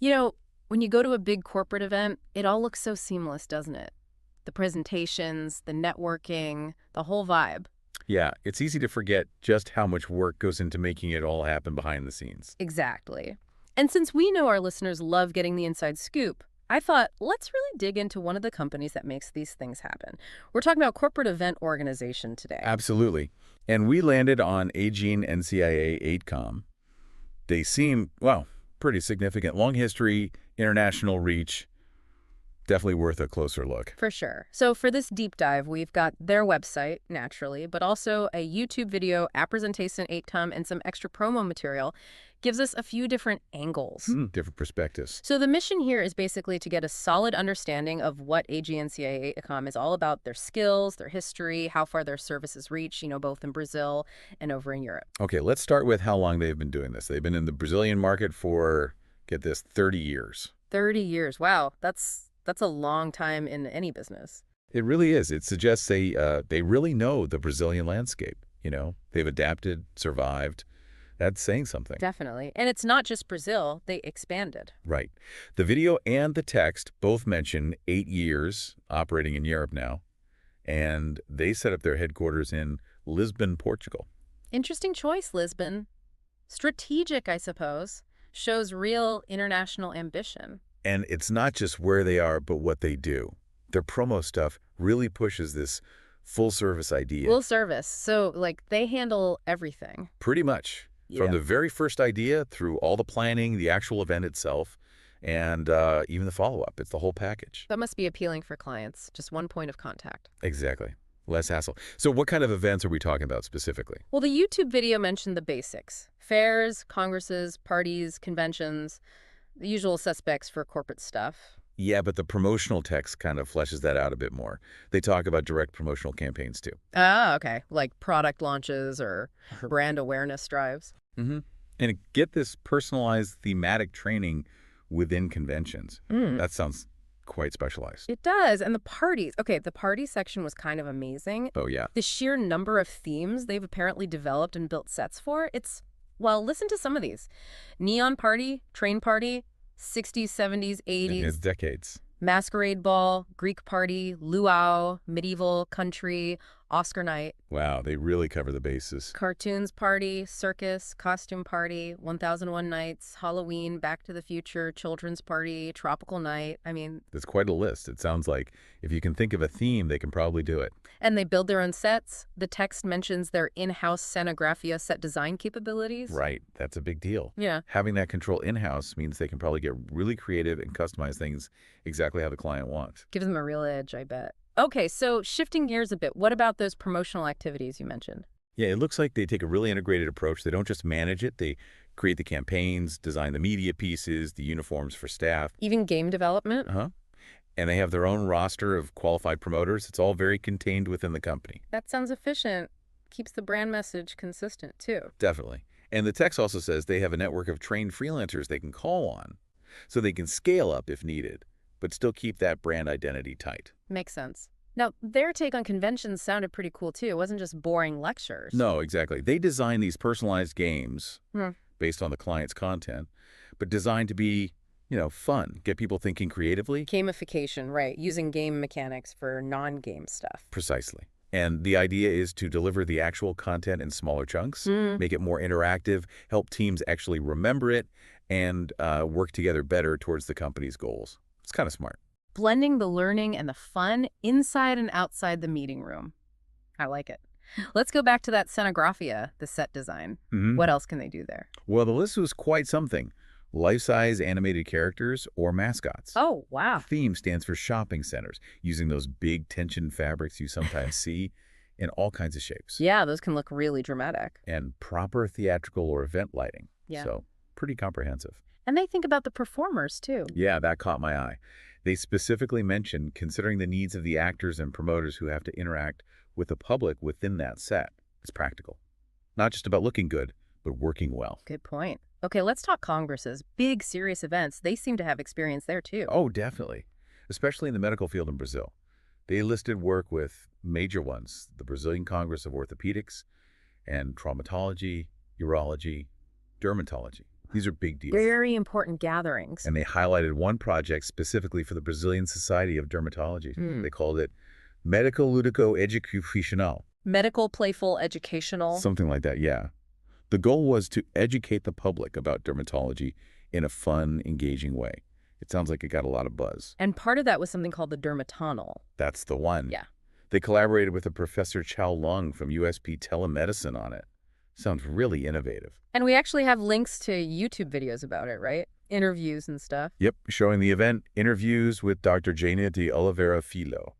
You know, when you go to a big corporate event, it all looks so seamless, doesn't it? The presentations, the networking, the whole vibe. Yeah, it's easy to forget just how much work goes into making it all happen behind the scenes. Exactly. And since we know our listeners love getting the inside scoop, I thought, let's really dig into one of the companies that makes these things happen. We're talking about corporate event organization today. Absolutely. And we landed on Aegean NCIA 8Com. They seem, well, pretty significant. Long history, international reach, definitely worth a closer look. For sure. So for this deep dive, we've got their website, naturally, but also a YouTube video, Appresentation 8Com, and some extra promo material. Gives us a few different angles. Different perspectives. So the mission here is basically to get a solid understanding of what AGNCIA-ICOM is all about, their skills, their history, how far their services reach, both in Brazil and over in Europe. Okay, let's start with how long they've been doing this. They've been in the Brazilian market for, get this, 30 years. 30 years. Wow, that's a long time in any business. It really is. It suggests they really know the Brazilian landscape. They've adapted, survived. That's saying something. Definitely. And it's not just Brazil. They expanded. Right. The video and the text both mention 8 years operating in Europe now, and they set up their headquarters in Lisbon, Portugal. Interesting choice, Lisbon. Strategic, I suppose. Shows real international ambition. And it's not just where they are, but what they do. Their promo stuff really pushes this full-service idea. Full service. So, they handle everything. Pretty much. From the very first idea through all the planning, the actual event itself, and even the follow-up. It's the whole package. That must be appealing for clients. Just one point of contact. Exactly. Less hassle. So what kind of events are we talking about specifically? Well, the YouTube video mentioned the basics. Fairs, congresses, parties, conventions, the usual suspects for corporate stuff. Yeah, but the promotional text kind of fleshes that out a bit more. They talk about direct promotional campaigns, too. Ah, okay. Like product launches or brand awareness drives. And get this personalized thematic training within conventions. That sounds quite specialized. It does. And the parties. Okay, the party section was kind of amazing. Oh, yeah. The sheer number of themes they've apparently developed and built sets for, well, listen to some of these. Neon party, train party, 60s, 70s, 80s. It's decades. Masquerade ball, Greek party, luau, medieval, country, Oscar night. Wow, they really cover the bases. Cartoons party, circus, costume party, 1001 nights, Halloween, Back to the Future, children's party, tropical night. That's quite a list. It sounds like if you can think of a theme, they can probably do it. And they build their own sets. The text mentions their in-house scenographia set design capabilities. Right. That's a big deal. Yeah. Having that control in-house means they can probably get really creative and customize things exactly how the client wants. Gives them a real edge, I bet. Okay, so shifting gears a bit, what about those promotional activities you mentioned? Yeah, it looks like they take a really integrated approach. They don't just manage it. They create the campaigns, design the media pieces, the uniforms for staff. Even game development? And they have their own roster of qualified promoters. It's all very contained within the company. That sounds efficient. Keeps the brand message consistent, too. Definitely. And the text also says they have a network of trained freelancers they can call on, so they can scale up if needed, but still keep that brand identity tight. Makes sense. Now, their take on conventions sounded pretty cool, too. It wasn't just boring lectures. No, exactly. They design these personalized games based on the client's content, but designed to be, fun, get people thinking creatively. Gamification, right. Using game mechanics for non-game stuff. Precisely. And the idea is to deliver the actual content in smaller chunks, make it more interactive, help teams actually remember it, and work together better towards the company's goals. It's kind of smart. Blending the learning and the fun inside and outside the meeting room. I like it. Let's go back to that scenographia, the set design. What else can they do there? Well, the list was quite something. Life-size animated characters or mascots. Oh, wow. Theme stands for shopping centers, using those big tension fabrics you sometimes see in all kinds of shapes. Yeah, those can look really dramatic. And proper theatrical or event lighting. Yeah. So, pretty comprehensive. And they think about the performers, too. Yeah, that caught my eye. They specifically mentioned considering the needs of the actors and promoters who have to interact with the public within that set. It's practical. Not just about looking good, but working well. Good point. Okay, let's talk congresses. Big, serious events. They seem to have experience there, too. Oh, definitely. Especially in the medical field in Brazil. They listed work with major ones, the Brazilian Congress of Orthopedics and Traumatology, Urology, Dermatology. These are big deals. Very important gatherings. And they highlighted one project specifically for the Brazilian Society of Dermatology. They called it Medical Ludico Educacional. Medical, playful, educational. Something like that, yeah. The goal was to educate the public about dermatology in a fun, engaging way. It sounds like it got a lot of buzz. And part of that was something called the dermatunnel. That's the one. Yeah. They collaborated with a Professor Chow Lung from USP Telemedicine on it. Sounds really innovative. And we actually have links to YouTube videos about it, right? Interviews and stuff. Yep, showing the event, interviews with Dr. Jana de Oliveira Filho.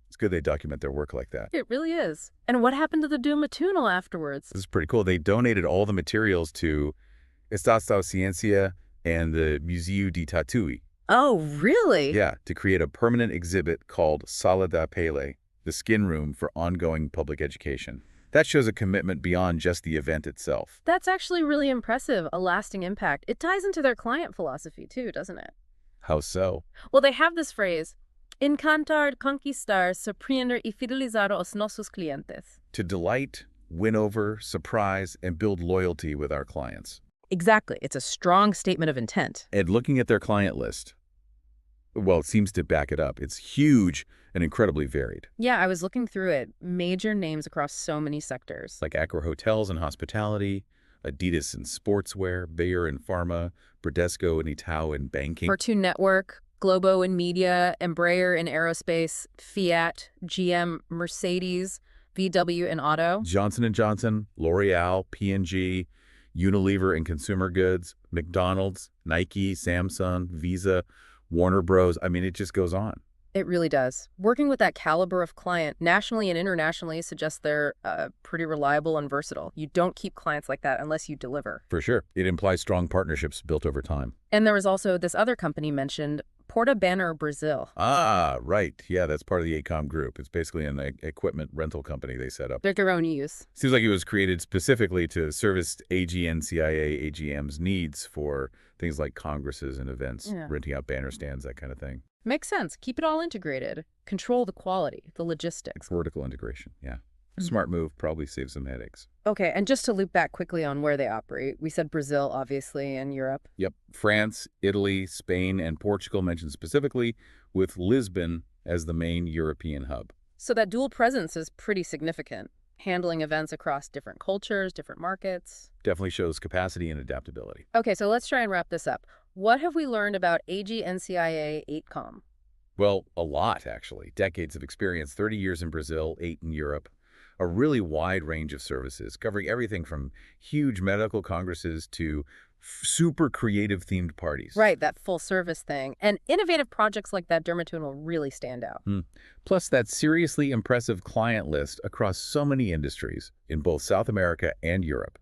It's good they document their work like that. It really is. And what happened to the dermatunnel afterwards? This is pretty cool. They donated all the materials to Estação Ciência and the Museu de Tatuí. Oh, really? Yeah, to create a permanent exhibit called Sala da Pele, the skin room for ongoing public education. That shows a commitment beyond just the event itself. That's actually really impressive, a lasting impact. It ties into their client philosophy too, doesn't it? How so? Well, they have this phrase, encantar, conquistar, surpreender y fidelizar os nossos clientes. To delight, win over, surprise, and build loyalty with our clients. Exactly. It's a strong statement of intent. And looking at their client list, well, it seems to back it up. It's huge and incredibly varied. Yeah, I was looking through it. Major names across so many sectors. Like Accor Hotels and Hospitality, Adidas in sportswear, Bayer in pharma, Bradesco and Itaú in banking. Cartoon Network, Globo in media, Embraer in aerospace, Fiat, GM, Mercedes, VW in auto. Johnson & Johnson, L'Oreal, P&G, Unilever in consumer goods, McDonald's, Nike, Samsung, Visa, Warner Bros. I mean, it just goes on. It really does. Working with that caliber of client, nationally and internationally, suggests they're pretty reliable and versatile. You don't keep clients like that unless you deliver. For sure. It implies strong partnerships built over time. And there was also this other company mentioned, Porta Banner Brazil. Ah, right. Yeah, that's part of the ACOM group. It's basically an equipment rental company they set up. They're their own use. Seems like it was created specifically to service AGNCIA, AGM's needs for things like congresses and events, renting out banner stands, that kind of thing. Makes sense. Keep it all integrated. Control the quality, the logistics. Vertical integration, yeah. Smart move, probably saves some headaches. Okay, and just to loop back quickly on where they operate, we said Brazil, obviously, and Europe. Yep. France, Italy, Spain, and Portugal mentioned specifically, with Lisbon as the main European hub. So that dual presence is pretty significant, handling events across different cultures, different markets. Definitely shows capacity and adaptability. Okay, so let's try and wrap this up. What have we learned about AGNCIA 8Com? Well, a lot, actually. Decades of experience, 30 years in Brazil, 8 in Europe. A really wide range of services, covering everything from huge medical congresses to super creative themed parties. Right, that full service thing. And innovative projects like that dermatunnel really stand out. Plus that seriously impressive client list across so many industries in both South America and Europe.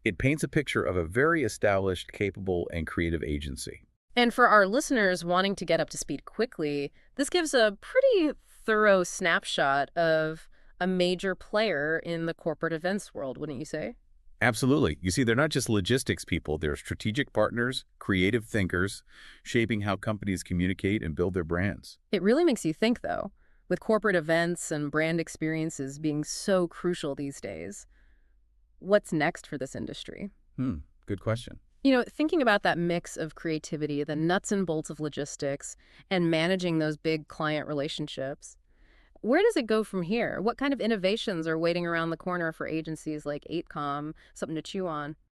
It paints a picture of a very established, capable, and creative agency. And for our listeners wanting to get up to speed quickly, this gives a pretty thorough snapshot of a major player in the corporate events world, wouldn't you say? Absolutely. You see, they're not just logistics people. They're strategic partners, creative thinkers, shaping how companies communicate and build their brands. It really makes you think, though, with corporate events and brand experiences being so crucial these days. What's next for this industry? Good question. You know, thinking about that mix of creativity, the nuts and bolts of logistics, and managing those big client relationships, where does it go from here? What kind of innovations are waiting around the corner for agencies like 8Com, something to chew on?